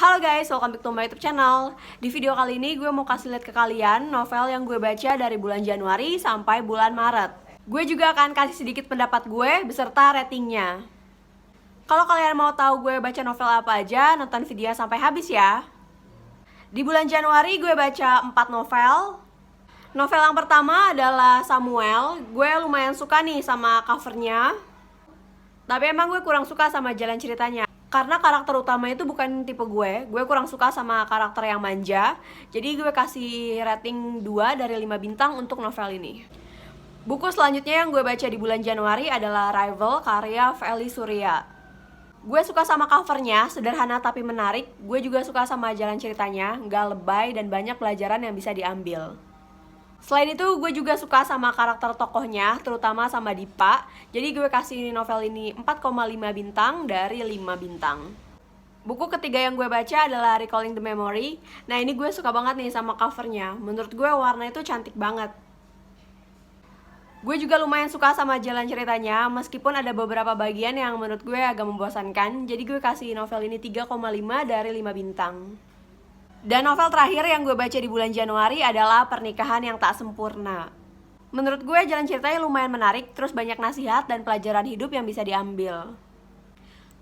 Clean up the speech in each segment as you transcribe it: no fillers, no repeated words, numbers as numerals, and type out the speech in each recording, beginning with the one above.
Halo guys, welcome back to my YouTube channel. Di video kali ini gue mau kasih lihat ke kalian novel yang gue baca dari bulan Januari sampai bulan Maret. Gue juga akan kasih sedikit pendapat gue beserta ratingnya. Kalau kalian mau tahu gue baca novel apa aja, nonton video sampai habis ya. Di bulan Januari gue baca 4 novel. Novel yang pertama adalah Samuel. Gue lumayan suka nih sama covernya, tapi emang gue kurang suka sama jalan ceritanya. Karena karakter utama itu bukan tipe gue kurang suka sama karakter yang manja. Jadi gue kasih rating 2 dari 5 bintang untuk novel ini. Buku selanjutnya yang gue baca di bulan Januari adalah Rival karya Feli Surya. Gue suka sama covernya, sederhana tapi menarik. Gue juga suka sama jalan ceritanya, gak lebay dan banyak pelajaran yang bisa diambil. Selain itu, gue juga suka sama karakter tokohnya, terutama sama Dipa. Jadi gue kasih novel ini 4,5 bintang dari 5 bintang. Buku ketiga yang gue baca adalah Recalling the Memory. Nah, ini gue suka banget nih sama covernya. Menurut gue warna itu cantik banget. Gue juga lumayan suka sama jalan ceritanya, meskipun ada beberapa bagian yang menurut gue agak membosankan. Jadi gue kasih novel ini 3,5 dari 5 bintang. Dan novel terakhir yang gue baca di bulan Januari adalah Pernikahan yang Tak Sempurna. Menurut gue jalan ceritanya lumayan menarik, terus banyak nasihat dan pelajaran hidup yang bisa diambil.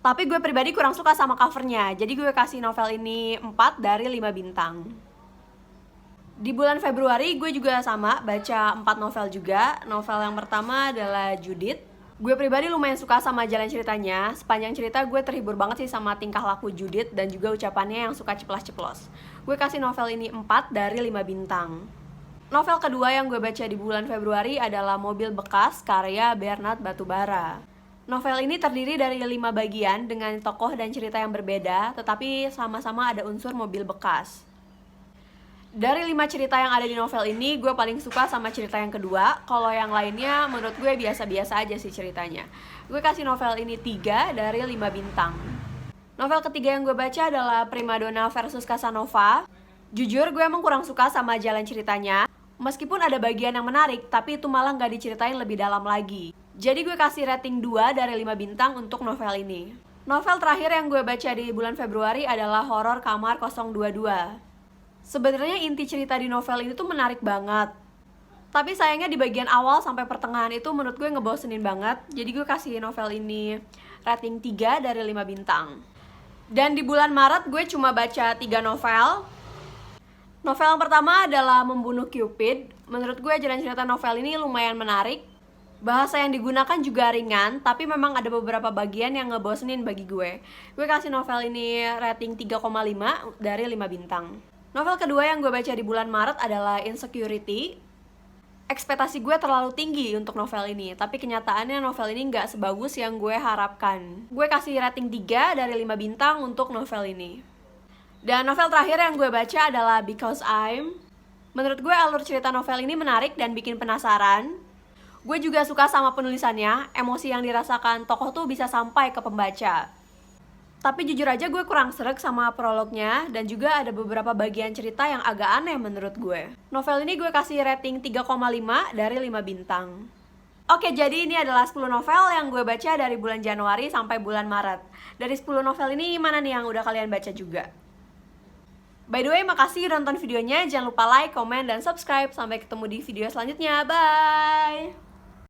Tapi gue pribadi kurang suka sama covernya, jadi gue kasih novel ini 4 dari 5 bintang. Di bulan Februari gue juga sama, baca 4 novel juga. Novel yang pertama adalah Judith. Gue pribadi lumayan suka sama jalan ceritanya. Sepanjang cerita gue terhibur banget sih sama tingkah laku Judith dan juga ucapannya yang suka ceplas-ceplos. Gue kasih novel ini 4 dari 5 bintang. Novel kedua yang gue baca di bulan Februari adalah Mobil Bekas karya Bernard Batubara. Novel ini terdiri dari 5 bagian dengan tokoh dan cerita yang berbeda, tetapi sama-sama ada unsur mobil bekas. Dari 5 cerita yang ada di novel ini, gue paling suka sama cerita yang kedua. Kalau yang lainnya menurut gue biasa-biasa aja sih ceritanya. Gue kasih novel ini 3 dari 5 bintang. Novel ketiga yang gue baca adalah Primadona versus Casanova. Jujur gue emang kurang suka sama jalan ceritanya. Meskipun ada bagian yang menarik, tapi itu malah gak diceritain lebih dalam lagi. Jadi gue kasih rating 2 dari 5 bintang untuk novel ini. Novel terakhir yang gue baca di bulan Februari adalah Horor Kamar 022. Sebenarnya inti cerita di novel ini tuh menarik banget. Tapi sayangnya di bagian awal sampai pertengahan itu menurut gue ngebosenin banget. Jadi gue kasih novel ini rating 3 dari 5 bintang. Dan di bulan Maret gue cuma baca 3 novel. Novel yang pertama adalah Membunuh Cupid. Menurut gue jalan cerita novel ini lumayan menarik. Bahasa yang digunakan juga ringan, tapi memang ada beberapa bagian yang ngebosenin bagi gue. Gue kasih novel ini rating 3,5 dari 5 bintang. Novel kedua yang gue baca di bulan Maret adalah Insecurity. Ekspektasi gue terlalu tinggi untuk novel ini, tapi kenyataannya novel ini nggak sebagus yang gue harapkan. Gue kasih rating 3 dari 5 bintang untuk novel ini. Dan novel terakhir yang gue baca adalah Because I'm. Menurut gue alur cerita novel ini menarik dan bikin penasaran. Gue juga suka sama penulisannya, emosi yang dirasakan tokoh tuh bisa sampai ke pembaca. Tapi jujur aja gue kurang sreg sama prolognya dan juga ada beberapa bagian cerita yang agak aneh menurut gue. Novel ini gue kasih rating 3,5 dari 5 bintang. Oke, jadi ini adalah 10 novel yang gue baca dari bulan Januari sampai bulan Maret. Dari 10 novel ini mana nih yang udah kalian baca juga? By the way, makasih udah nonton videonya. Jangan lupa like, komen, dan subscribe. Sampai ketemu di video selanjutnya. Bye!